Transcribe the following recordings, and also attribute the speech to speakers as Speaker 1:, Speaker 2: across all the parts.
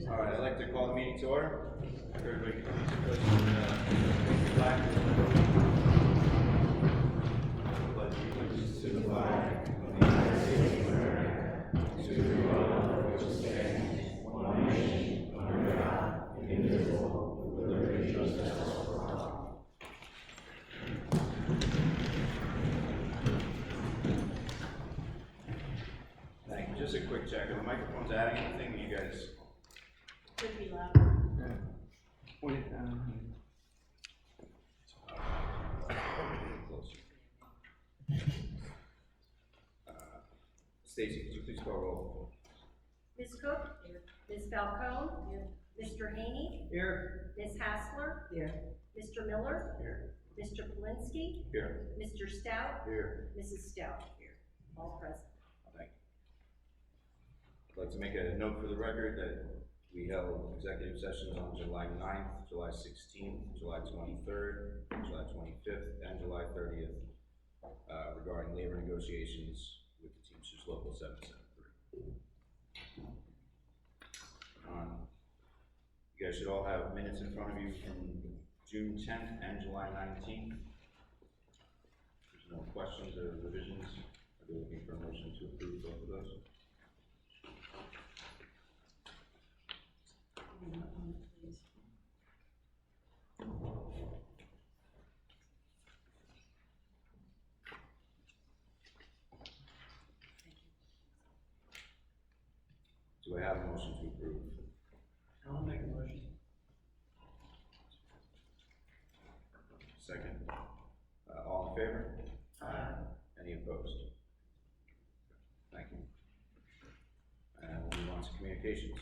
Speaker 1: All right, I'd like to call the meeting to order. Everybody please place the flag. Pledge allegiance to the flag of the United States of America, to the republic which stands one nation under God, indivisible, with liberty and justice for all. Thank you. Just a quick check. Are the microphones adding anything? You guys?
Speaker 2: Could be loud.
Speaker 3: Point it down.
Speaker 1: Stacy, could you please call roll?
Speaker 2: Ms. Cook? Here. Ms. Falcone? Here. Mr. Haney?
Speaker 3: Here.
Speaker 2: Ms. Hassler?
Speaker 3: Here.
Speaker 2: Mr. Miller?
Speaker 1: Here.
Speaker 2: Mr. Polinsky?
Speaker 1: Here.
Speaker 2: Mr. Stout?
Speaker 1: Here.
Speaker 2: Mrs. Stout? Here. All present.
Speaker 1: Thank you. I'd like to make a note for the record that we held executive sessions on July 9th, July 16th, July 23rd, July 25th, and July 30th regarding labor negotiations with the Teamsters Local 773. You guys should all have minutes in front of you from June 10th and July 19th. There's no questions or revisions. Are we looking for a motion to approve both of those? Do I have a motion to approve?
Speaker 3: I'll make a motion.
Speaker 1: Second. All in favor?
Speaker 3: Aye.
Speaker 1: Any opposed? Thank you. And we'll move on to communications.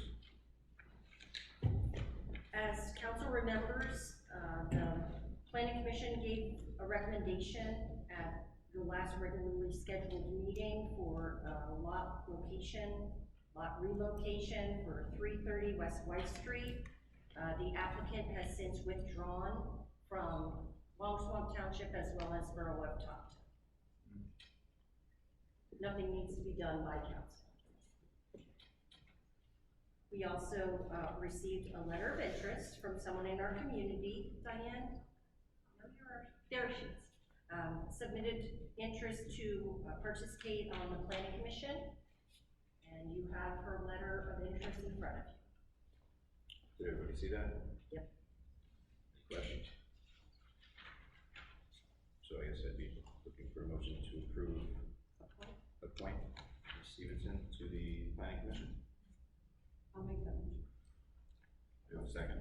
Speaker 2: As council remembers, the planning commission gave a recommendation at the last regularly scheduled meeting for lot relocation for 330 West White Street. The applicant has since withdrawn from Long Swamp Township as well as Borough of Topton. Nothing needs to be done by council. We also received a letter of interest from someone in our community. Diane, no, there she is. Submitted interest to participate on the planning commission, and you have her letter of interest in front of you.
Speaker 1: Did everybody see that?
Speaker 2: Yep.
Speaker 1: Any questions? So I guess I'd be looking for a motion to appoint Ms. Stevenson to the planning commission.
Speaker 2: I'll make that motion.
Speaker 1: Do you have a second?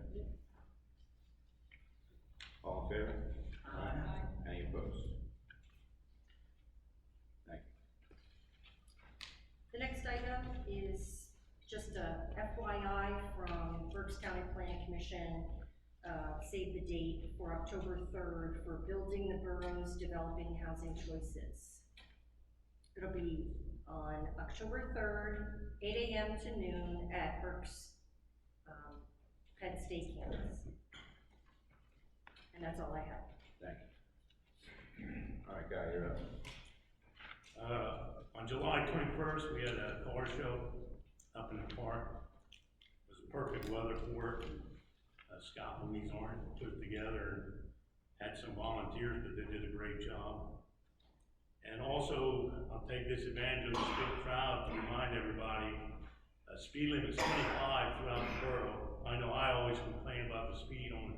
Speaker 1: All in favor?
Speaker 3: Aye.
Speaker 1: Any opposed? Thank you.
Speaker 2: The next item is just a FYI from Berks County Planning Commission, save the date for October 3rd for Building the Borough's Developing Housing Choices. It'll be on October 3rd, 8 a.m. to noon at Berks Penn State campus. And that's all I have.
Speaker 1: Thank you. All right, Guy, you're up.
Speaker 4: On July 21st, we had a car show up in the park. It was perfect weather for it. Scott and Louise Orange put it together and had some volunteers, but they did a great job. And also, I'll take this advantage of the speed crowd to remind everybody, speed limit is 25 throughout the borough. I know I always complain about the speed on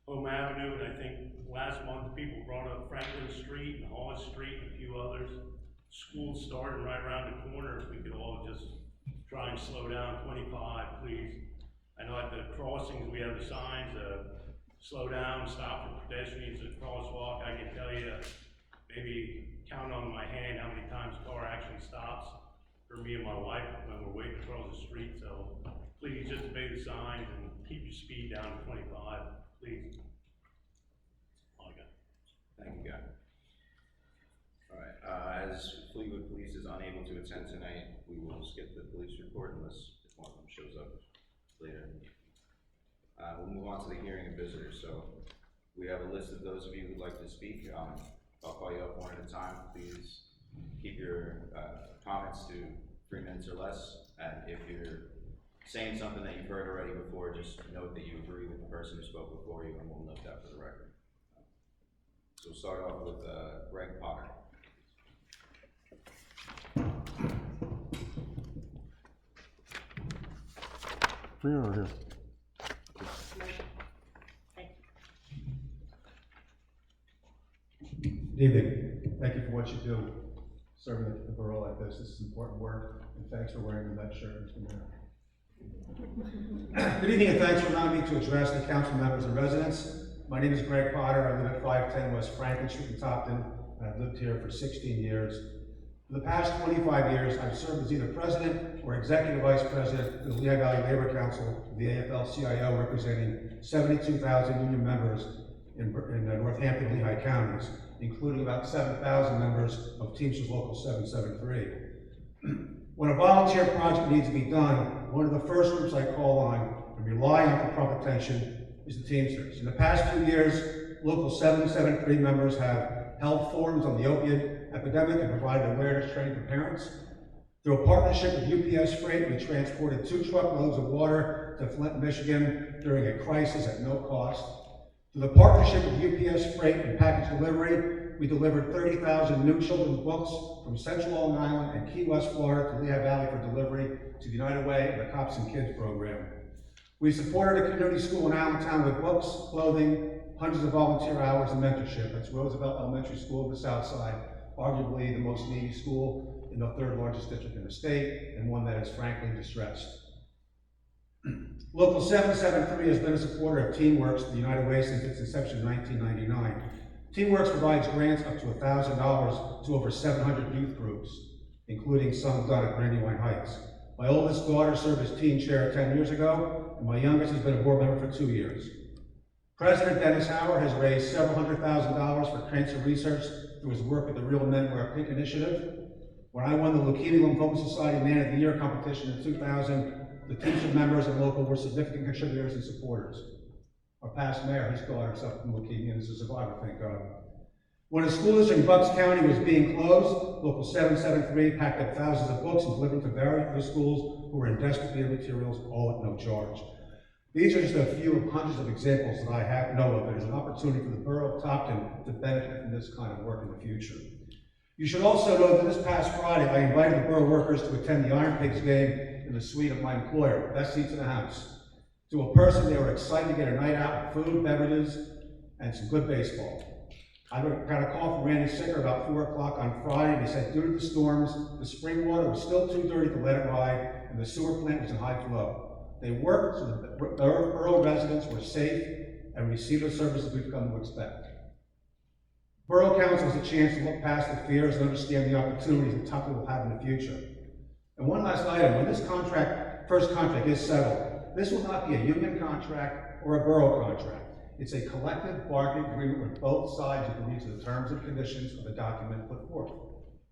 Speaker 4: Home Avenue, and I think last month people brought up Franklin Street and Hollis Street and a few others. School's starting right around the corner. If we could all just try and slow down 25, please. I know at the crossings we have the signs, slow down, stop for pedestrians at crosswalk. I can tell you, maybe count on my hand how many times a car actually stops for me and my wife when we're waiting across the street. So please just obey the signs and keep your speed down to 25, please. All I got.
Speaker 1: Thank you, Guy. All right, as Fleetwood Police is unable to attend tonight, we will skip the police report unless one of them shows up later. We'll move on to the hearing of visitors. So we have a list of those of you who'd like to speak. I'll call you up one at a time. Please keep your comments to 3 minutes or less. And if you're saying something that you've heard already before, just note that you agree with the person who spoke before you, and we'll note that for the record. So we'll start off with Greg Potter.
Speaker 5: Here or here?
Speaker 2: Thank
Speaker 6: Good evening. Thank you for what you do, serving the borough like this. This is important work, and thanks for wearing the red shirt, Mr. Mayor. Good evening, and thanks for allowing me to address the council members and residents. My name is Greg Potter. I live at 510 West Franklin Street in Topton. I've lived here for 16 years. For the past 25 years, I've served as either president or executive vice president of the Lehigh Valley Labor Council, the AFL-CIO, representing 72,000 union members in Northampton and Lehigh counties, including about 7,000 members of Teamsters Local 773. When a volunteer project needs to be done, one of the first groups I call on and rely on for prompt attention is the Teamsters. In the past few years, Local 773 members have held forums on the opiate epidemic and provided awareness training for parents. Through a partnership with UPS Freight, we transported 2 truckloads of water to Flint, Michigan during a crisis at no cost. Through the partnership with UPS Freight and package delivery, we delivered 30,000 new children's books from Central Long Island and Key West, Florida to Lehigh Valley for delivery to the United Way and the Cops and Kids program. We supported a community school in Allentown with books, clothing, hundreds of volunteer hours, and mentorship. That's Roosevelt Elementary School in the South Side, arguably the most needy school in the 3rd largest district in the state, and one that is frankly distressed. Local 773 has been a supporter of TeamWorks, the United Way, since its inception in 1999. TeamWorks provides grants up to $1,000 to over 700 youth groups, including some done at Brandywine Heights. My oldest daughter served as teen chair 10 years ago, and my youngest has been a board member for 2 years. President Dennis Howard has raised several $100,000 for cancer research through his work with the Real Men Wear Pink initiative. When I won the Leukemia Lymphoma Society Man of the Year competition in 2000, the Teamster members and local were significant contributors and supporters. Our past mayor, his daughter suffered from leukemia and is a survivor, thank God. When a school district in Bucks County was being closed, Local 773 packed up thousands of books and delivered them to various other schools who were in desperate need of materials, all at no charge. These are just a few of hundreds of examples that I know of. There's an opportunity for the borough of Topton to benefit from this kind of work in the future. You should also know that this past Friday, I invited the borough workers to attend the Iron Pigs game in the suite of my employer, best seats in the house. To a person, they were excited to get a night out with food, beverages, and some good baseball. I got a call from Randy Sicker about 4 o'clock on Friday, and he said due to the storms, the spring water was still too dirty to let it ride, and the sewer plant was in high flow. They worked so that the borough residents were safe and received the services we've come to expect. Borough Council has a chance to look past the fears and understand the opportunities that Topton will have in the future. And one last item, when this first contract is settled, this will not be a union contract or a borough contract. It's a collective bargaining agreement where both sides agree to the terms and conditions of the document put forth.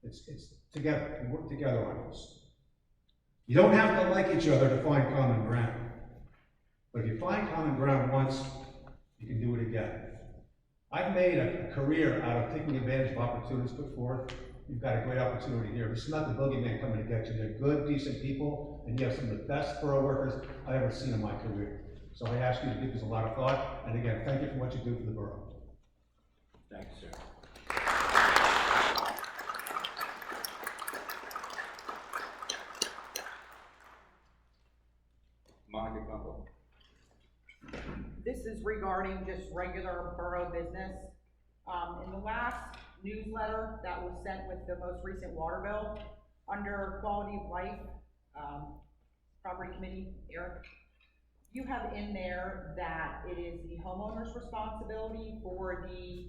Speaker 6: It's together, we work together on this. You don't have to like each other to find common ground. But if you find common ground once, you can do it again. I've made a career out of taking advantage of opportunities put forth. You've got a great opportunity here. This is not the boogeyman coming to get you. They're good, decent people, and you have some of the best borough workers I've ever seen in my career. So I ask you to give this a lot of thought, and again, thank you for what you do for the borough.
Speaker 1: Thank you, sir. Monica Campbell.
Speaker 3: This is regarding just regular borough business. In the last newsletter that was sent with the most recent water bill, under quality of life, property committee, Eric, you have in there that it is the homeowner's responsibility for the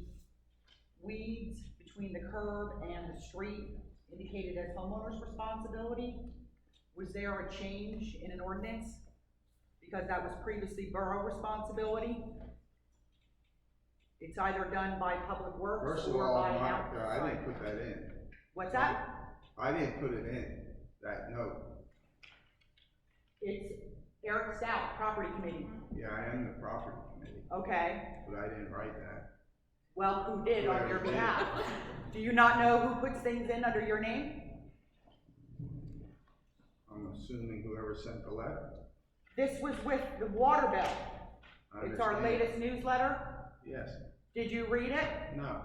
Speaker 3: weeds between the curb and the street, indicated as homeowner's responsibility. Was there a change in an ordinance? Because that was previously borough responsibility. It's either done by Public Works
Speaker 7: First of
Speaker 3: or
Speaker 7: all,
Speaker 3: by an
Speaker 7: Monica, I
Speaker 3: outside.
Speaker 7: didn't put that in.
Speaker 3: What's that?
Speaker 7: I didn't put it in, that note.
Speaker 3: It's Eric Stout, property committee.
Speaker 7: Yeah, I am the property committee,
Speaker 3: Okay,
Speaker 7: but I didn't write that.
Speaker 3: well, who did on your
Speaker 7: Whoever did.
Speaker 3: behalf? Do you not know who puts things in under your name?
Speaker 7: I'm assuming whoever sent the letter.
Speaker 3: This was with the water bill.
Speaker 7: I
Speaker 3: It's our
Speaker 7: understand.
Speaker 3: latest newsletter.
Speaker 7: Yes,
Speaker 3: Did you read it?
Speaker 7: no,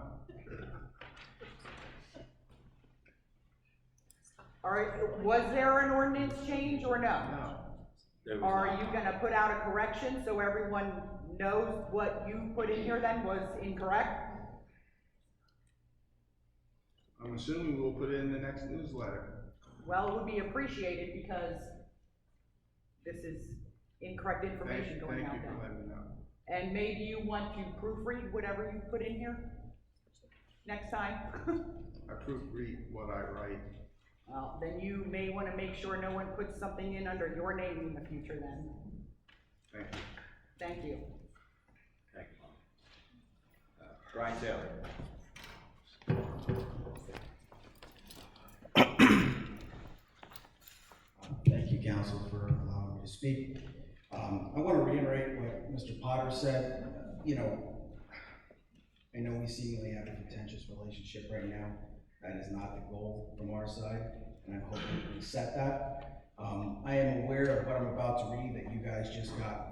Speaker 3: All right, was there an ordinance change or no?
Speaker 7: no.
Speaker 1: There was
Speaker 3: Are
Speaker 1: not.
Speaker 3: you gonna put out a correction so everyone knows what you put in here then was incorrect?
Speaker 7: I'm assuming we'll put it in the next newsletter.
Speaker 3: Well, it would be appreciated because this is incorrect information
Speaker 7: Thank
Speaker 3: going
Speaker 7: you
Speaker 3: out
Speaker 7: for
Speaker 3: there.
Speaker 7: letting me know.
Speaker 3: And maybe you want to proofread whatever you put in here next time?
Speaker 7: I proofread what I write.
Speaker 3: Well, then you may want to make sure no one puts something in under your name in the future then.
Speaker 7: Thank you.
Speaker 3: Thank you.
Speaker 1: Thank you, Monica. Brian Taylor.
Speaker 8: Thank you, council, for allowing me to speak. I want to reiterate what Mr. Potter said. I know we seemingly have a contentious relationship right now. That is not the goal from our side, and I'm hoping we can set that. I am aware of what I'm about to read that you guys just got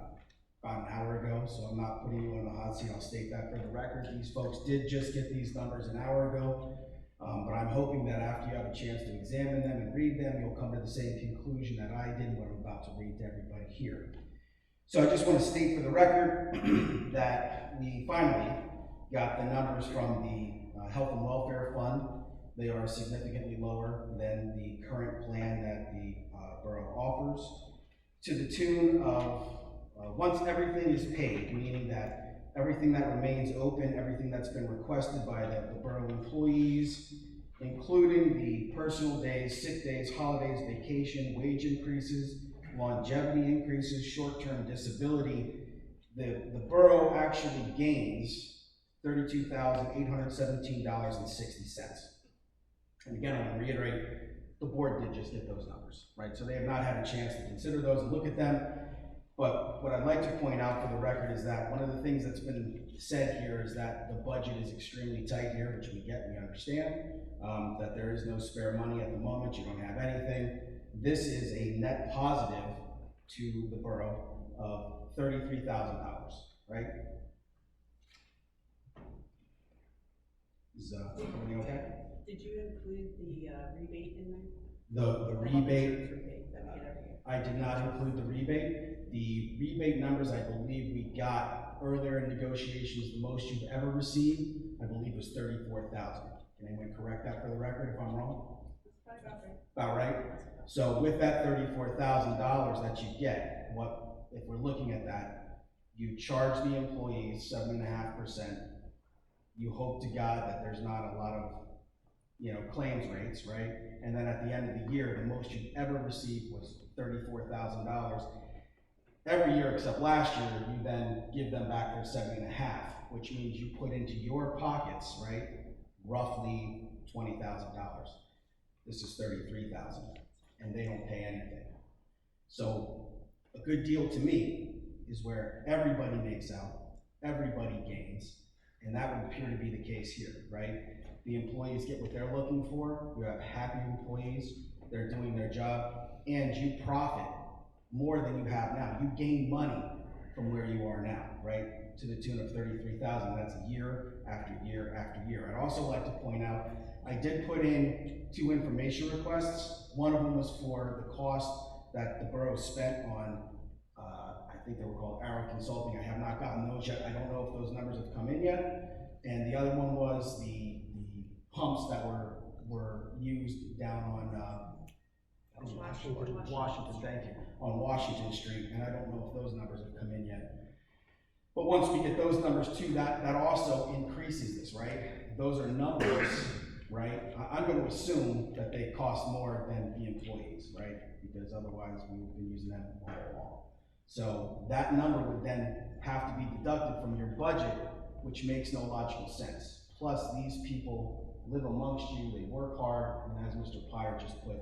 Speaker 8: about an hour ago, so I'm not putting you on the hot seat. I'll state that for the record. These folks did just get these numbers an hour ago. But I'm hoping that after you have a chance to examine them and read them, you'll come to the same conclusion that I did what I'm about to read to everybody here. So I just want to state for the record that we finally got the numbers from the Health and Welfare Fund. They are significantly lower than the current plan that the borough offers, to the tune of, once everything is paid, meaning that everything that remains open, everything that's been requested by the borough employees, including the personal days, sick days, holidays, vacation, wage increases, longevity increases, short-term disability, the borough actually gains $32,817.60. And again, I want to reiterate, the board did just get those numbers, right? So they have not had a chance to consider those and look at them. But what I'd like to point out for the record is that one of the things that's been said here is that the budget is extremely tight here, which we get, we understand, that there is no spare money at the moment, you don't have anything. This is a net positive to the borough of $33,000, right? Is everything okay?
Speaker 9: Did you include the rebate in there?
Speaker 8: The rebate,
Speaker 9: Rebate that we get every year.
Speaker 8: I did not include the rebate. The rebate numbers, I believe we got earlier in negotiations, the most you've ever received, I believe was $34,000. Can anyone correct that for the record if I'm wrong?
Speaker 9: That's probably about right.
Speaker 8: About right? So with that $34,000 that you get, what, if we're looking at that, you charge the employees 7.5%. You hope to God that there's not a lot of, claims rates, right? And then at the end of the year, the most you've ever received was $34,000. Every year except last year, you then give them back their 7.5, which means you put into your pockets, right, roughly $20,000. This is $33,000, and they don't pay anything. So a good deal to me is where everybody makes out, everybody gains, and that would appear to be the case here, right? The employees get what they're looking for, you have happy employees, they're doing their job, and you profit more than you have now. You gain money from where you are now, right? To the tune of $33,000, that's year after year after year. I'd also like to point out, I did put in 2 information requests. One of them was for the cost that the borough spent on, I think they were called Arrow Consulting. I have not gotten those yet. I don't know if those numbers have come in yet. And the other one was the pumps that were used down on Washington, thank you, on Washington Street, and I don't know if those numbers have come in yet. But once we get those numbers too, that also increases this, right? Those are numbers, right? I'm going to assume that they cost more than the employees, right? Because otherwise we would be using them all along. So that number would then have to be deducted from your budget, which makes no logical sense. Plus, these people live amongst you, they work hard, and as Mr. Pyre just put,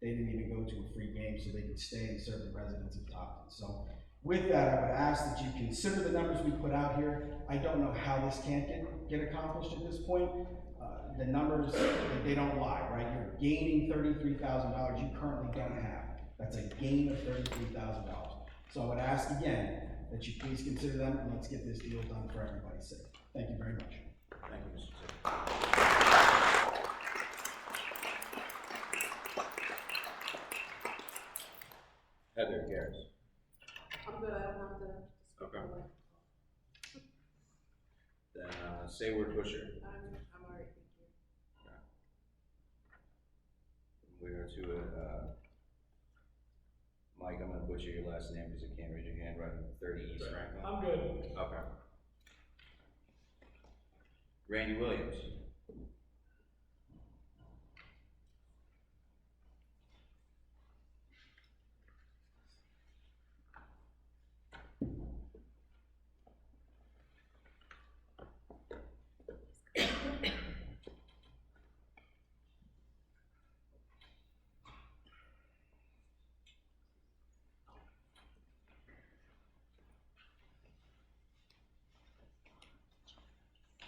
Speaker 8: they didn't even go to a free game so they could stay and serve the residents of Topton. So with that, I would ask that you consider the numbers we put out here. I don't know how this can't get accomplished at this point. The numbers, they don't lie, right? You're gaining $33,000 you currently don't have. That's a gain of $33,000. So I would ask again that you please consider them, and let's get this deal done for everybody's sake. Thank you very much.
Speaker 1: Thank you, Mr. Tipp. Heather Garris.
Speaker 9: I'm good, I don't have to.
Speaker 1: Okay. Then Sayward Busher.
Speaker 9: I'm all right, thank you.
Speaker 1: We are to Mike, I'm gonna butcher your last name because I can't read your handwriting. 30 East Franklin.
Speaker 10: I'm good.
Speaker 1: Okay. Randy Williams.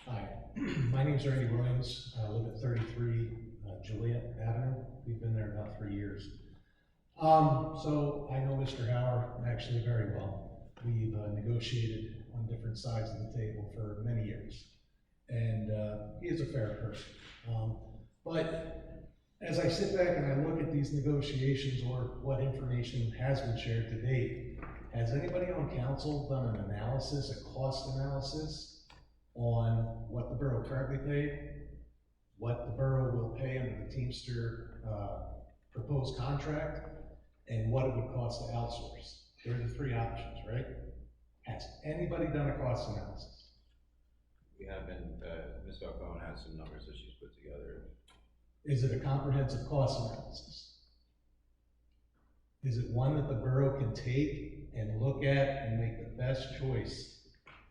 Speaker 10: Hi, my name's Randy Williams. I live at 33 Juliet Avenue. We've been there about 3 years. So I know Mr. Hauer actually very well. We've negotiated on different sides of the table for many years. And he is a fair person. But as I sit back and I look at these negotiations or what information has been shared to date, has anybody on council done an analysis, a cost analysis on what the borough currently paid, what the borough will pay under the Teamster proposed contract, and what it would cost to outsource? There are the 3 options, right? Has anybody done a cost analysis?
Speaker 1: We have been, Ms. Falcone has some numbers that she's put together.
Speaker 10: Is it a comprehensive cost analysis? Is it one that the borough can take and look at and make the best choice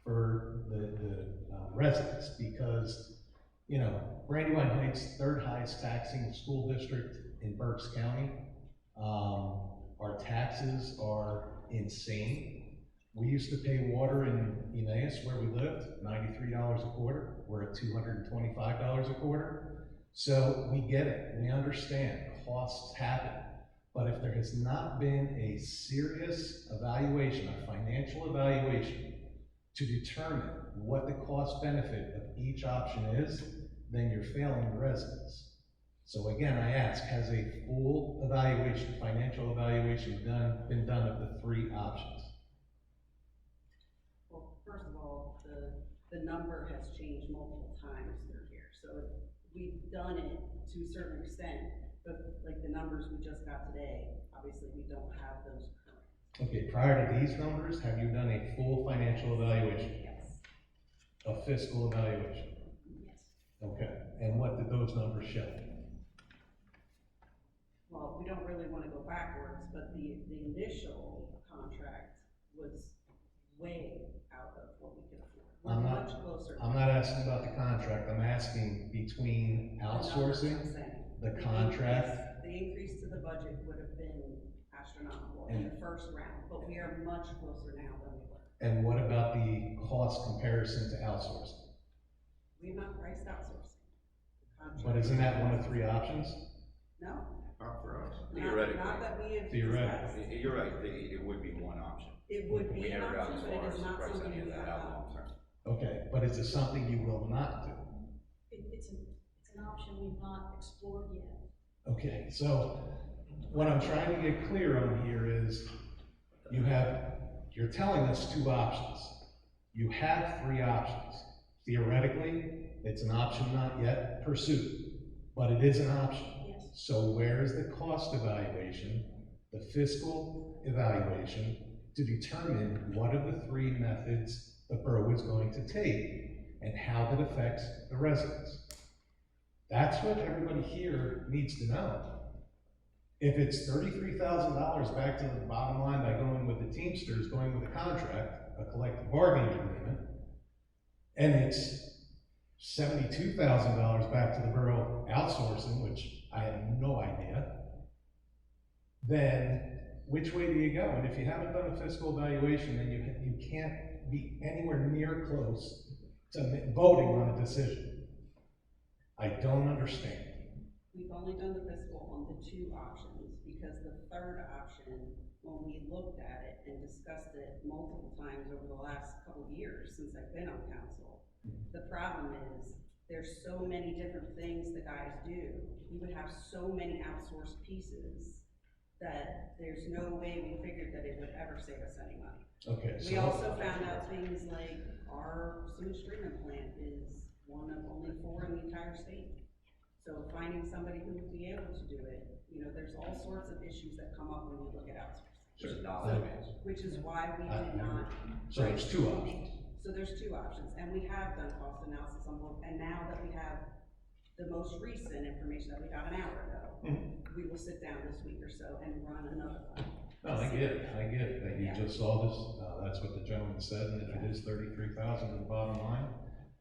Speaker 10: for the residents? Because, you know, Brandywine Heights, third highest taxing school district in Berks County. Our taxes are insane. We used to pay water in Emmaus, where we lived, $93 a quarter. We're at $225 a quarter. So we get it, we understand, costs happen. But if there has not been a serious evaluation, a financial evaluation, to determine what the cost benefit of each option is, then you're failing the residents. So again, I ask, has a full evaluation, financial evaluation been done of the three options?
Speaker 11: Well, first of all, the number has changed multiple times through here, so we've done it to a certain extent, but like the numbers we just got today, obviously we don't have those current.
Speaker 10: Okay, prior to these numbers, have you done a full financial evaluation?
Speaker 11: Yes.
Speaker 10: A fiscal evaluation?
Speaker 11: Yes.
Speaker 10: Okay, and what did those numbers show?
Speaker 11: Well, we don't really want to go backwards, but the initial contract was way out of what we could afford. We're much closer.
Speaker 10: I'm not asking about the contract, I'm asking between outsourcing, the contract.
Speaker 11: The increase to the budget would have been astronomical in the first round, but we are much closer now than we were.
Speaker 10: And what about the cost comparison to outsourcing?
Speaker 11: We've not priced outsourcing.
Speaker 10: But isn't that one of three options?
Speaker 11: No.
Speaker 7: Not for us.
Speaker 1: Theoretically.
Speaker 11: Not that we have
Speaker 10: Theoretically.
Speaker 11: discussed.
Speaker 1: You're right, it would be one option.
Speaker 11: It would
Speaker 1: We
Speaker 11: be an
Speaker 1: never got
Speaker 11: option,
Speaker 1: as
Speaker 11: but
Speaker 1: far
Speaker 11: it
Speaker 1: as
Speaker 11: is
Speaker 1: to
Speaker 11: not
Speaker 1: price
Speaker 11: something
Speaker 1: any of
Speaker 11: we
Speaker 1: that
Speaker 11: have
Speaker 1: out
Speaker 11: done.
Speaker 1: long term.
Speaker 10: Okay, but is it something you will not do?
Speaker 12: It's an option we've not explored yet.
Speaker 10: Okay, so what I'm trying to get clear on here is you're telling us two options. You have three options. Theoretically, it's an option not yet pursued, but it is an option.
Speaker 12: Yes.
Speaker 10: So where is the cost evaluation, the fiscal evaluation, to determine what of the three methods the borough is going to take and how that affects the residents? That's what everybody here needs to know. If it's $33,000 back to the bottom line by going with the Teamsters, going with a contract, a collective bargaining agreement, and it's $72,000 back to the borough outsourcing, which I have no idea, then which way do you go? And if you haven't done a fiscal evaluation, then you can't be anywhere near close to voting on a decision. I don't understand.
Speaker 11: We've only done the fiscal on the two options, because the third option, when we looked at it and discussed it multiple times over the last couple of years since I've been on council, the problem is there's so many different things the guys do. We would have so many outsourced pieces that there's no way we figured that it would ever save us any money.
Speaker 10: Okay, so.
Speaker 11: We also found out things like our sewage treatment plant is one of only 4 in the entire state. So finding somebody who would be able to do it, you know, there's all sorts of issues that come up when you look at outsourcing.
Speaker 1: Just knowledge base.
Speaker 11: Which is why we did not.
Speaker 10: So there's two options.
Speaker 11: So there's two options, and we have done cost analysis on both, and now that we have the most recent information that we got an hour ago, we will sit down this week or so and run another one.
Speaker 10: No, I get it, that you just saw this, that's what the gentleman said, and if it is 33,000 to the bottom line.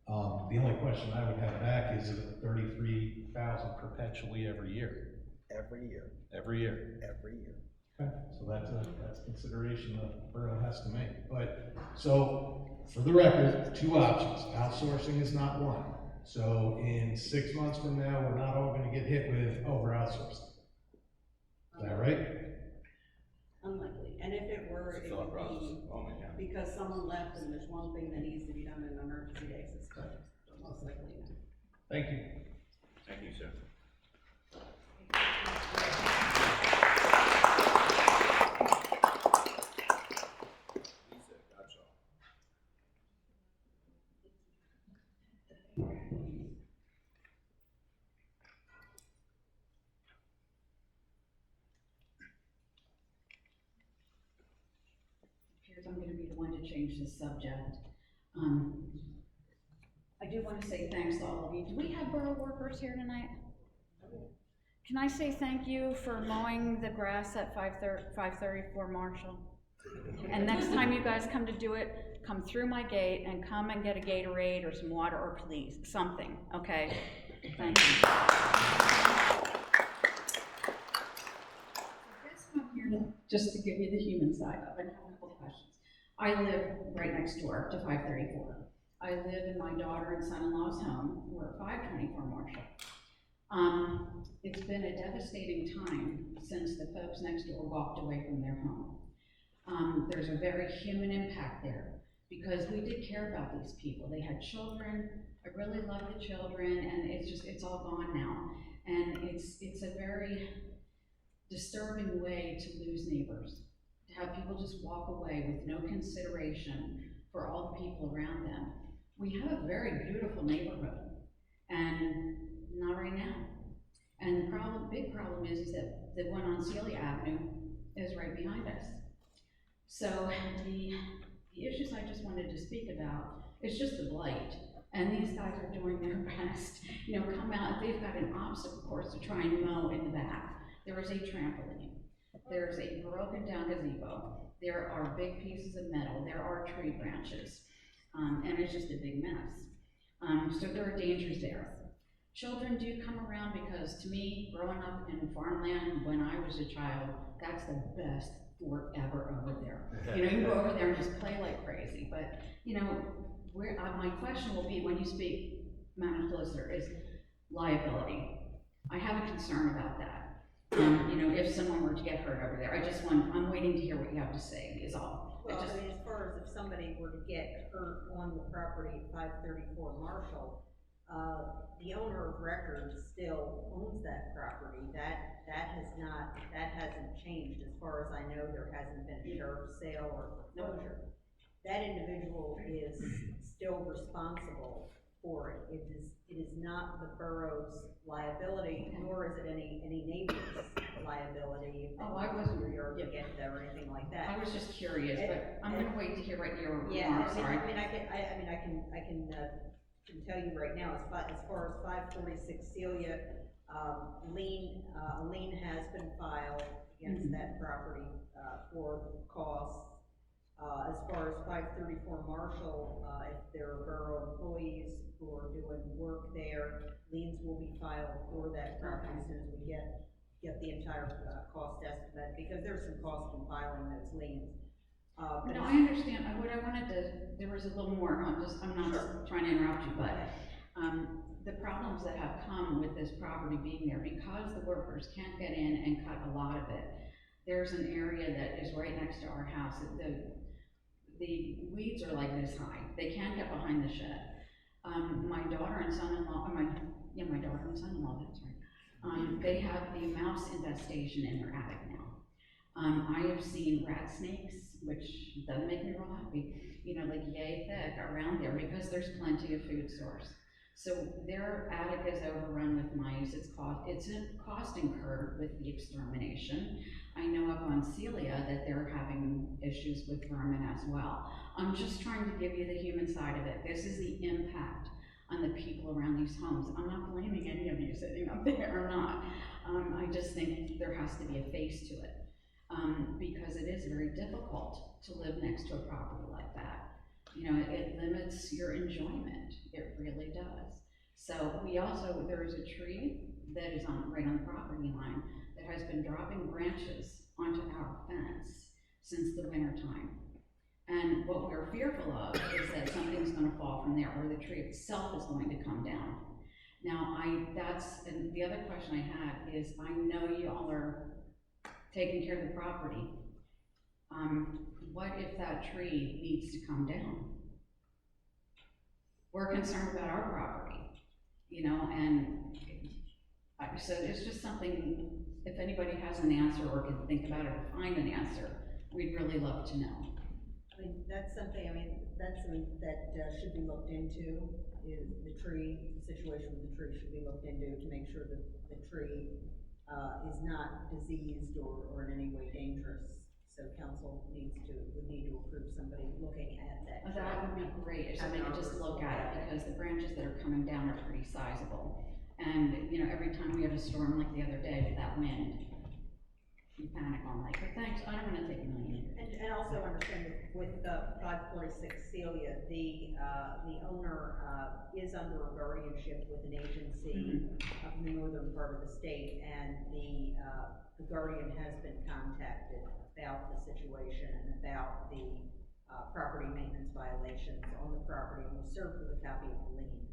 Speaker 10: The only question I would have back is 33,000 perpetually every year?
Speaker 8: Every year.
Speaker 10: Every year.
Speaker 8: Every year.
Speaker 10: Okay, so that's consideration the borough has to make. But, so, for the record, two options. Outsourcing is not one. So in 6 months from now, we're not all gonna get hit with, oh, we're outsourcing. Is that right?
Speaker 11: Unlikely, and if it were, it would be because someone left and there's one thing that needs to be done on an emergency basis, but most likely no.
Speaker 10: Thank you.
Speaker 1: Thank you, sir. Lisa, gotcha.
Speaker 13: Appears I'm gonna be the
Speaker 12: one to change the subject. I do want to say thanks to all of you. Do we have borough workers here tonight? Can I say thank you for mowing the grass at 534 Marshall? And next time you guys come to do it, come through my gate and come and get a Gatorade or some water or please, something, okay? Thank you. I'm here just to give you the human side of it. I have a couple of questions. I live right next door to 534. I live in my daughter and son-in-law's home. We're at 524 Marshall. It's been a devastating time since the folks next door walked away from their home. There's a very human impact there because we did care about these people. They had children. I really love the children, and it's all gone now. And it's a very disturbing way to lose neighbors, to have people just walk away with no consideration for all the people around them. We have a very beautiful neighborhood, and not right now. And the big problem is that the one on Celia Avenue is right behind us. So the issues I just wanted to speak about is just the blight. And these guys are doing their best, come out. They've got an obstacle course to try and mow in the back. There is a trampoline. There's a broken down gazebo. There are big pieces of metal. There are tree branches. And it's just a big mess. So there are dangers there. Children do come around because to me, growing up in farmland when I was a child, that's the best sport ever over there. You go over there and just play like crazy. But, my question will be when you speak, Madam Solicitor, is liability. I have a concern about that. If someone were to get hurt over there, I'm waiting to hear what you have to say, is all.
Speaker 13: Well, as far as if somebody were to get hurt on the property at 534 Marshall, the owner of record still owns that property. That hasn't changed. As far as I know, there hasn't been a sheriff's sale or foreclosure. That individual is still responsible for it. It is not the borough's liability, nor is it any neighbor's liability.
Speaker 12: Oh, I wasn't
Speaker 13: or get there or anything like that.
Speaker 12: I was just curious, but I'm going to wait to hear what your
Speaker 13: remarks
Speaker 12: are.
Speaker 13: I can tell you right now, as far as 546 Celia, a lien has been filed against that property for costs. As far as 534 Marshall, if there are borough employees who are doing work there, liens will be filed for that property as soon as we get the entire cost estimate, because there's some cost in filing those liens.
Speaker 12: No, I understand. There was a little more. I'm not trying to interrupt you, but the problems that have come with this property being there, because the workers can't get in and cut a lot of it. There's an area that is right next to our house. The weeds are like this high. They can't get behind the shed. My daughter and son-in-law, my daughter and son-in-law, that's right. They have the mouse infestation in their attic now. I have seen rat snakes, which doesn't make me real happy, like yay thick around there because there's plenty of food source. So their attic is overrun with mice. It's a cost incurred with the extermination. I know up on Celia that they're having issues with vermin as well. I'm just trying to give you the human side of it. This is the impact on the people around these homes. I'm not blaming any of you sitting up there or not. I just think there has to be a face to it. Because it is very difficult to live next to a property like that. It limits your enjoyment. It really does. So there is a tree that is right on the property line that has been dropping branches onto our fence since the winter time. And what we're fearful of is that something's going to fall from there, or the tree itself is going to come down. Now, and the other question I had is, I know you all are taking care of the property. What if that tree needs to come down? We're concerned about our property, and so it's just something, if anybody has an answer or can think about it or find an answer, we'd really love to know.
Speaker 13: That's something that should be looked into, is the situation with the tree should be looked into to make sure that the tree is not diseased or in any way dangerous. So council would need to approve somebody looking at that.
Speaker 12: That would be great, if somebody could just look at it, because the branches that are coming down are pretty sizable. And, you know, every time we have a storm like the other day with that wind, you panic on like, but thanks, I don't wanna take $1 million.
Speaker 13: And also understand with 546 Celia, the owner is under a guardianship with an agency up in the northern part of the state, and the guardian has been contacted about the situation and about the property maintenance violations on the property, and was served with a copy of the lien.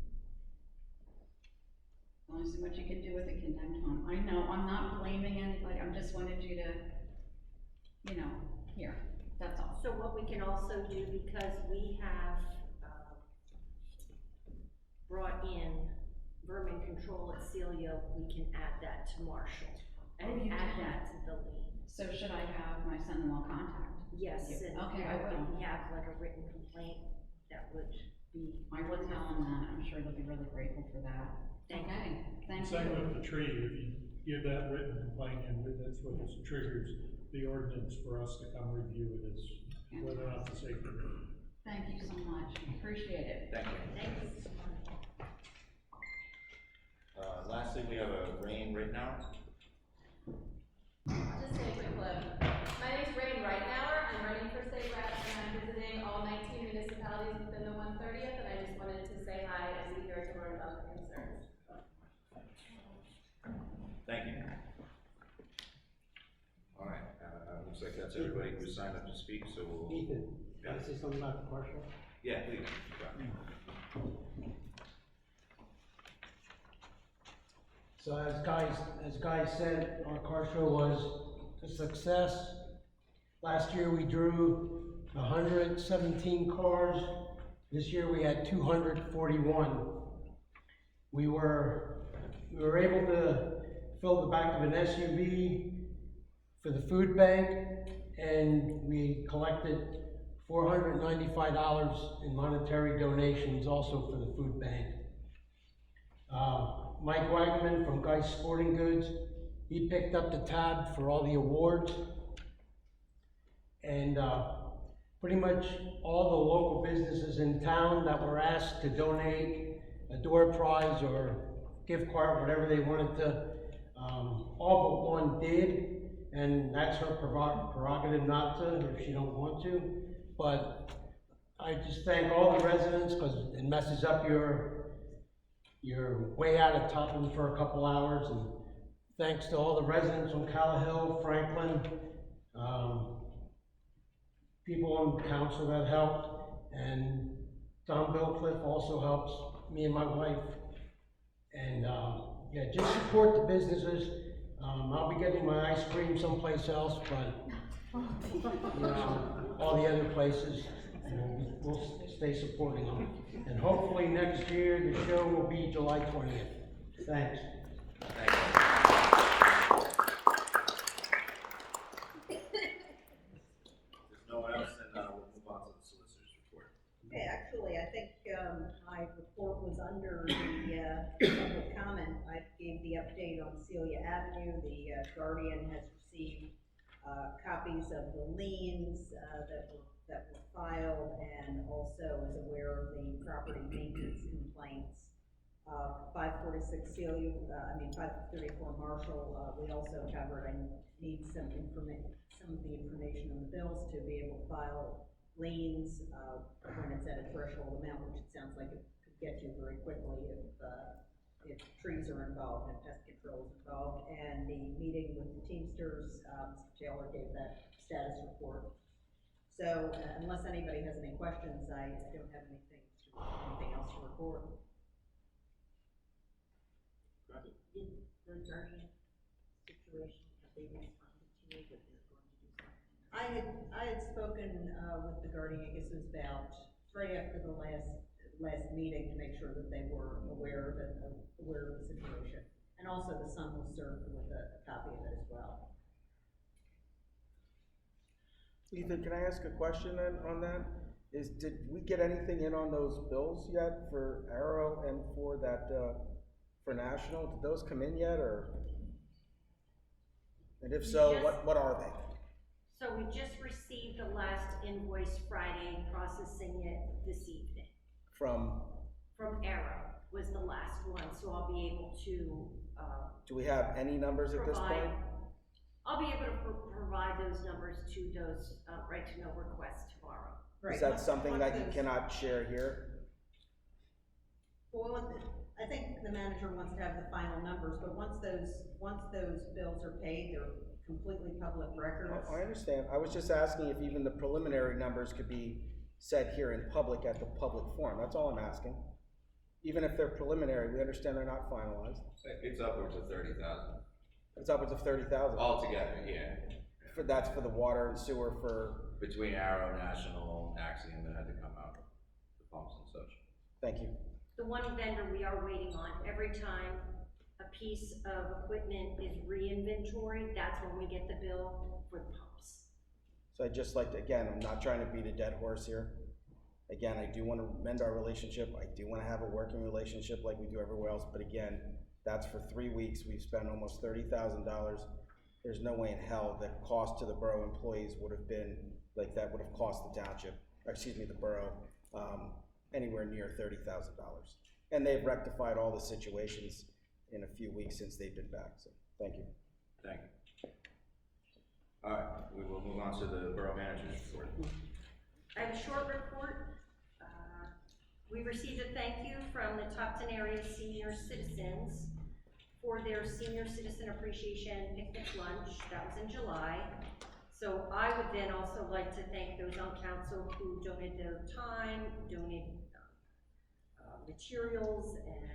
Speaker 12: Only so much you can do with a condemned home. I know, I'm not blaming anybody, I just wanted you to, you know, here, that's all.
Speaker 2: So what we can also do, because we have, brought in vermin control at Celia, we can add that to Marshall. And
Speaker 12: you
Speaker 2: add
Speaker 12: can.
Speaker 2: that to the lien.
Speaker 12: So should I have my son-in-law contact?
Speaker 2: Yes, and
Speaker 12: Okay,
Speaker 2: you
Speaker 12: I
Speaker 2: know,
Speaker 12: will.
Speaker 2: if we have like a written complaint, that would be.
Speaker 12: I will tell them that, I'm sure they'll be really grateful for that.
Speaker 2: Thank you.
Speaker 12: Okay, thank
Speaker 14: Same
Speaker 12: you.
Speaker 14: with the tree, if you give that written complaint in, that's what triggers the ordinance for us to come review it, is whether or not the safety.
Speaker 12: Thank you so much, appreciate it.
Speaker 1: Thank you.
Speaker 2: Thank you.
Speaker 1: Lastly, we have a rain written out.
Speaker 9: Just say a quick clip. My name's Rain Reitnauer. I'm running for state rep, and I'm visiting all 19 municipalities within the 130th, and I just wanted to say hi and be here to learn about the concerns.
Speaker 1: Thank you. All right, looks like that's everybody who signed up to speak, so we'll.
Speaker 15: Ethan,
Speaker 1: Yeah.
Speaker 15: can I say something about the car show?
Speaker 1: Yeah, please.
Speaker 15: So as guys said, our car show was a success. Last year we drew 117 cars. This year we had 241. We were able to fill the back of an SUV for the food bank, and we collected $495 in monetary donations also for the food bank. Mike Wagman from Geist Sporting Goods, he picked up the tab for all the awards. And pretty much all the local businesses in town that were asked to donate a door prize or gift card, whatever they wanted to, all but one did. And that's her prerogative not to, if she don't want to. But I just thank all the residents, because it messes up your way out of Topton for a couple hours, and thanks to all the residents on Callahill, Franklin, people on the council that helped, and Don Billcliffe also helps me and my wife. And yeah, just support the businesses. I'll be getting my ice cream someplace else, but you know, all the other places, we'll stay supporting them. And hopefully next year, the show will be July 20th. Thanks.
Speaker 1: There's no one else, then we'll move on to the solicitor's report.
Speaker 13: Okay, actually, I think my report was under the public comment. I gave the update on Celia Avenue. The Guardian has received copies of the liens that were filed, and also is aware of the property maintenance complaints. 546 Celia, 534 Marshall, we also covered. I need some of the information on the bills to be able to file liens when it's at a threshold amount, which it sounds like it could get to very quickly if trees are involved and pest control is involved. And the meeting with the Teamsters, Mr. Taylor gave that status report. So unless anybody has any questions, I don't have anything else to report.
Speaker 2: Did the Guardian situation, have they responded to you that they're going to do something?
Speaker 13: I had spoken with the Guardian, I guess it was about right after the last meeting, to make sure that they were aware of the situation. And also the son was served with a copy of it as well.
Speaker 7: Ethan, can I ask a question then on that? Did we get anything in on those bills yet for Arrow and for that, for National? Did those come in yet, or? And if so,
Speaker 2: Yes.
Speaker 7: what are they?
Speaker 2: So we just received the last invoice Friday, processing it this evening.
Speaker 7: From,
Speaker 2: Arrow was the last one, so I'll be able to,
Speaker 7: do we have any numbers at this point?
Speaker 2: I'll be able to provide those numbers to those, right to know requests tomorrow.
Speaker 3: Right.
Speaker 7: Is that something that you cannot share here?
Speaker 13: Well, I think the manager wants to have the final numbers, but once those bills are paid, they're completely public records.
Speaker 7: I understand. I was just asking if even the preliminary numbers could be said here in public at the public forum. That's all I'm asking. Even if they're preliminary, we understand they're not finalized.
Speaker 1: It's upwards of 30,000.
Speaker 7: It's upwards of 30,000.
Speaker 1: Altogether, yeah.
Speaker 7: That's for the water and sewer for.
Speaker 1: Between Arrow, National, Axiom, that had to come out, the pumps and such.
Speaker 7: Thank you.
Speaker 2: The one vendor we are waiting on, every time a piece of equipment is re-inventoried, that's when we get the bill for the pumps.
Speaker 7: So I'd just like to, again, I'm not trying to beat a dead horse here. Again, I do want to mend our relationship. I do want to have a working relationship like we do everywhere else. But again, that's for 3 weeks. We've spent almost $30,000. There's no way in hell that cost to the borough employees would have been like that would have cost the township, or excuse me, the borough, anywhere near $30,000. And they've rectified all the situations in a few weeks since they've been back. So thank you.
Speaker 1: Thank you. All right, we will move on to the borough manager's report.
Speaker 2: I have a short report. We received a thank you from the Topton area senior citizens for their senior citizen appreciation picnic lunch. That was in July. So I would then also like to thank those on council who donated their time, donated materials and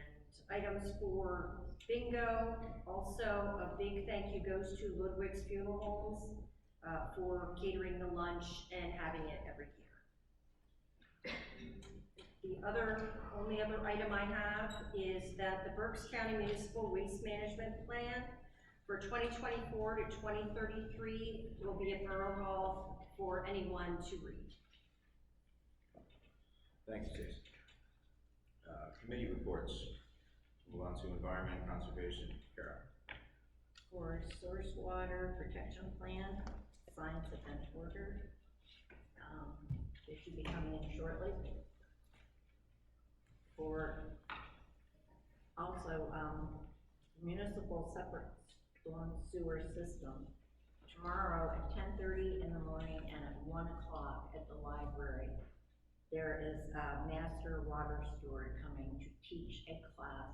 Speaker 2: items for bingo. Also, a big thank you goes to Ludwig's Funeral Homes for catering the lunch and having it every year. The only other item I have is that the Berks County Municipal Waste Management Plan for 2024 to 2033 will be at Borough Hall for anyone to read.
Speaker 1: Thank you, Jason. Committee reports. Move on to environment and conservation. Carol.
Speaker 16: For source water protection plan, signs have been ordered. They should be coming in shortly. For also municipal separate storm sewer system, tomorrow at 10:30 in the morning and at 1 o'clock at the library, there is a master water steward coming to teach a class.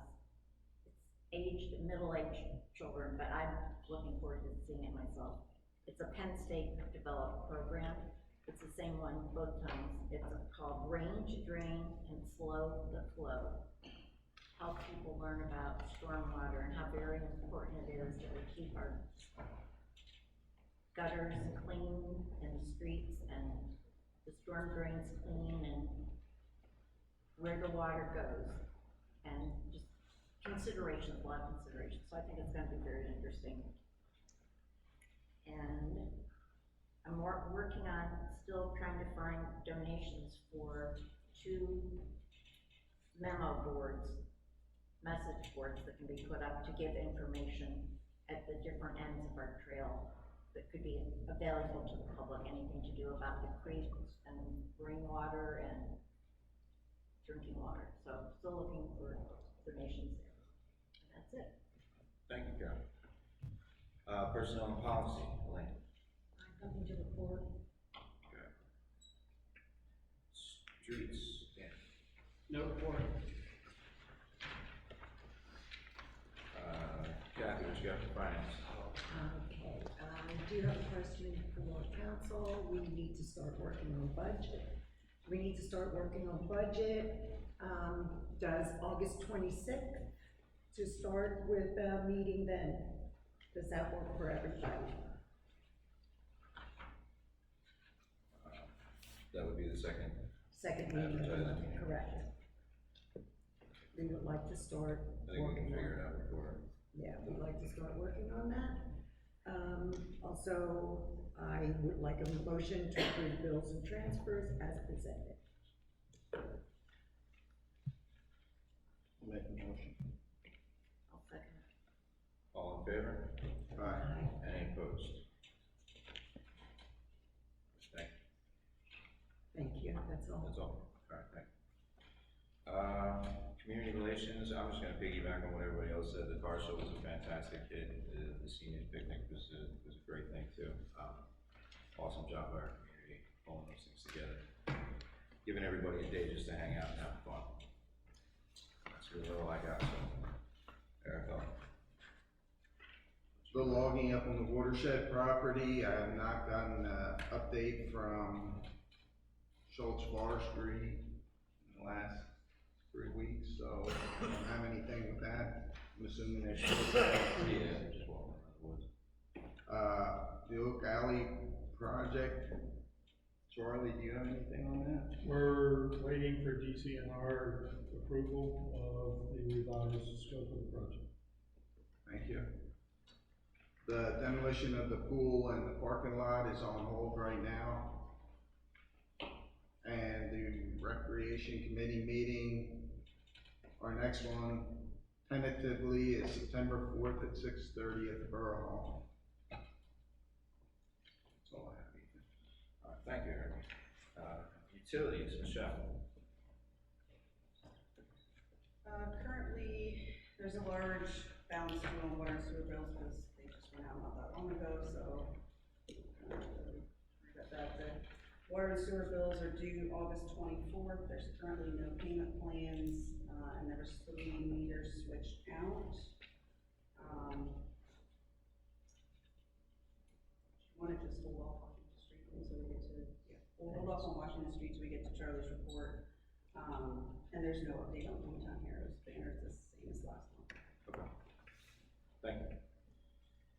Speaker 16: It's middle-aged children, but I'm looking forward to seeing it myself. It's a Penn State developed program. It's the same one both times. It's called Rain to Drain and Slow the Flow. Help people learn about stormwater and how very important it is that we keep our gutters clean and the streets and the storm drains clean and where the water goes. And just considerations, a lot of considerations. So I think it's going to be very interesting. And I'm working on still trying to find donations for 2 memo boards, message boards that can be put up to give information at the different ends of our trail that could be available to the public, anything to do about the creeks and rainwater and drinking water. So still looking for donations there. And that's it.
Speaker 1: Thank you, Carol. Personnel and policy, Elaine.
Speaker 16: Nothing to report.
Speaker 1: Okay. Streets, Dan.
Speaker 14: No report.
Speaker 1: Kathy, what you got for finance?
Speaker 17: Okay, I do have a question for council. We need to start working on budget. Does August 26th to start with a meeting then? Does that work for everybody?
Speaker 1: That would be the second.
Speaker 17: Second meeting,
Speaker 1: Advertising.
Speaker 17: correct. We would like to start
Speaker 1: I think we can
Speaker 17: working
Speaker 1: figure
Speaker 17: on,
Speaker 1: it out before.
Speaker 17: yeah, we'd like to start working on that. Also, I would like a motion to approve bills and transfers as presented.
Speaker 8: I'll make a motion.
Speaker 16: I'll second.
Speaker 1: All in favor? Aye. Any opposed? Community relations, I'm just gonna piggyback on what everybody else said. The car show was a fantastic hit. The seniors picnic was a great thing too. Awesome job by our community, pulling those things together. Giving everybody a day just to hang out and have fun. That's really all I got, so. Eric,
Speaker 18: The logging up on the watershed property, I have not gotten an update from Schultz Forestry in the last 3 weeks, so I don't have anything with that. I'm assuming they're still
Speaker 1: yeah, just walking around the woods.
Speaker 18: the Oak Alley project, Charlie, do you have anything on that?
Speaker 14: We're waiting for DCNR approval of the revised scope of the project.
Speaker 18: Thank you. The demolition of the pool and the parking lot is on hold right now. And the recreation committee meeting, our next one tentatively is September 4th at 6:30 at the Borough Hall. That's all I have, Ethan.
Speaker 1: All right, thank you, Eric. Utilities, Michelle.
Speaker 11: Currently, there's a large balance due on water and sewer bills because they just went out not that long ago, so. The water and sewer bills are due August 24th. There's currently no payment plans, and there was 3 meters switched out. Want to just hold off on the street until we get to, we'll hold off on Washington Street till we get to Charlie's report. And there's no update on Hometown Heroes banner, it's the same as last month.
Speaker 1: Okay. Thank you.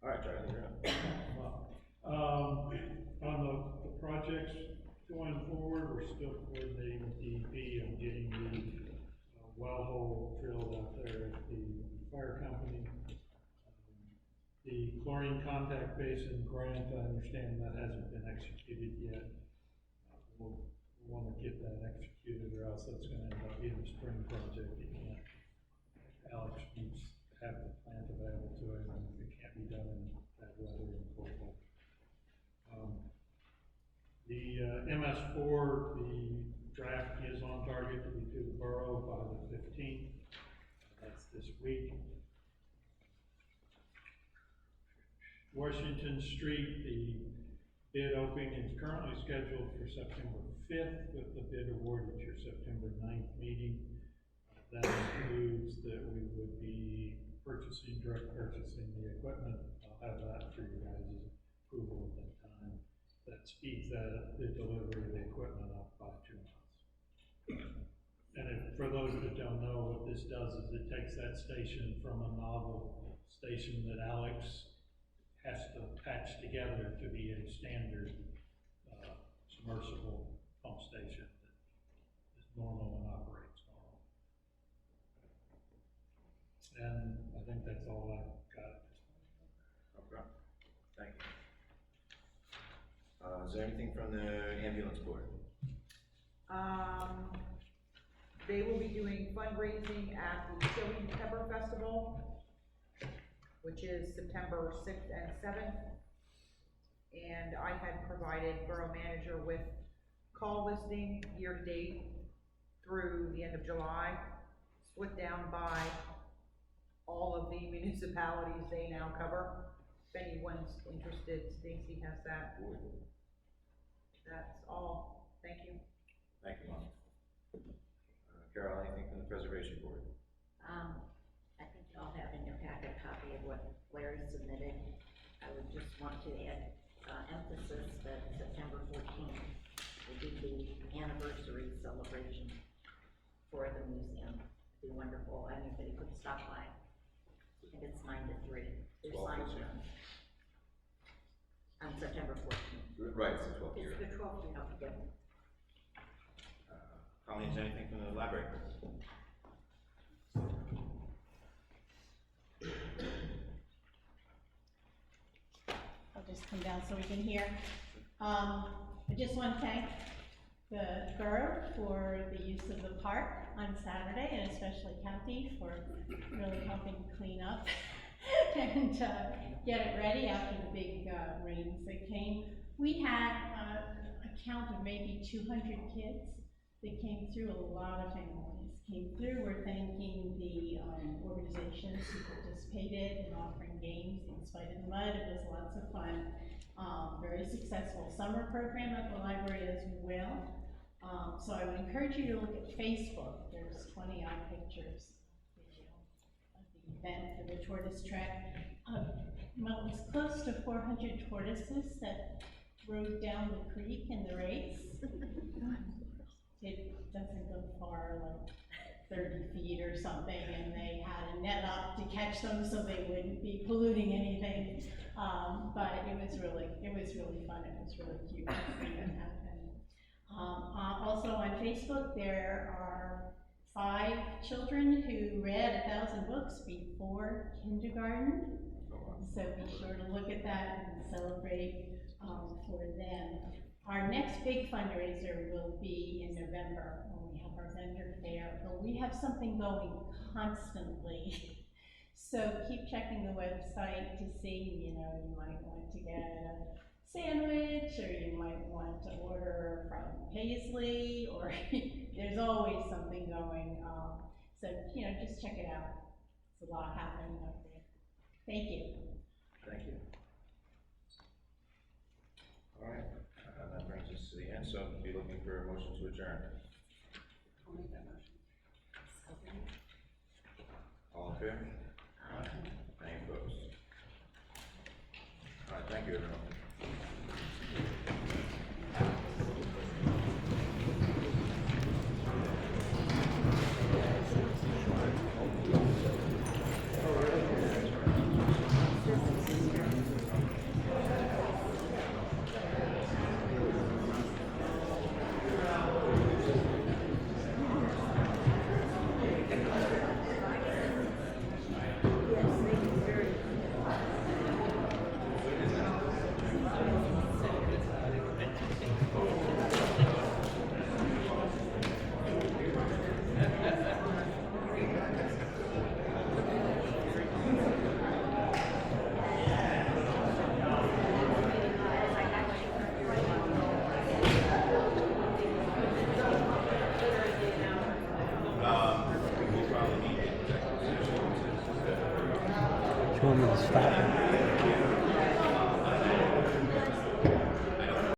Speaker 1: All right, Charlie, you're up.
Speaker 14: On the projects going forward, we're still coordinating with DEP on getting the well hole drilled out there at the fire company. The chlorine contact basin grant, I understand that hasn't been executed yet. We'll want to get that executed, or else that's going to end up being a spring project. You can't, Alex needs to have the plant available to him, and it can't be done in that weather and cold. The MS4, the draft is on target to be to the borough by the 15th. That's this week. Washington Street, the bid opening is currently scheduled for September 5th, with the bid award at your September 9th meeting. That includes that we would be direct purchasing the equipment. I'll have that for you guys' approval at that time. That speeds the delivery of the equipment up by 2 months. And for those that don't know, what this does is it takes that station from a novel station that Alex has to patch together to be a standard submersible pump station that is normal and operates normal. And I think that's all I've got at this point.
Speaker 1: Okay, thank you. Is there anything from the ambulance board?
Speaker 3: They will be doing fundraising at the Chili Pepper Festival, which is September 6th and 7th. And I had provided Borough Manager with call listing year to date through the end of July, split down by all of the municipalities they now cover. If anyone's interested, Stacy has that. That's all. Thank you.
Speaker 1: Thank you, Mom. Carol, anything from the preservation board?
Speaker 16: I think you all have in your packet a copy of what Larry submitted. I would just want to add emphasis that September 14th will be the anniversary celebration for the museum. It'd be wonderful. Anybody could stop by. I think it's 9 to 3. There's signs on September 14th.
Speaker 1: Right, it's the 12th year.
Speaker 16: It's the 12th year, don't forget.
Speaker 1: Colleen, is anything from the library?
Speaker 19: I'll just come down so we can hear. I just want to thank the borough for the use of the park on Saturday, and especially Kathy for really helping clean up and get it ready after the big rains that came. We had a count of maybe 200 kids that came through. A lot of families came through. We're thanking the organizations who participated in offering games in spite of the mud. It was lots of fun. Very successful summer program at the library as well. So I would encourage you to look at Facebook. There's 20-odd pictures of the event for the tortoise trek. Well, it was close to 400 tortoises that rode down the creek in the race. It doesn't go far, like 30 feet or something, and they had a net up to catch them so they wouldn't be polluting anything. But it was really fun. It was really cute to see that happen. Also on Facebook, there are 5 children who read 1,000 books before kindergarten. So be sure to look at that and celebrate for them. Our next big fundraiser will be in November when we have our vendor fair, but we have something going constantly. So keep checking the website to see, you might want to get a sandwich, or you might want to order from Paisley, or there's always something going on. So, just check it out. There's a lot happening up there. Thank you.
Speaker 1: Thank you. All right, that brings us to the end, so I'll be looking for a motion to adjourn.
Speaker 11: I'll make that motion.
Speaker 1: All in favor? Aye. Any opposed? All right, thank you, everyone.
Speaker 5: Want me to stop it?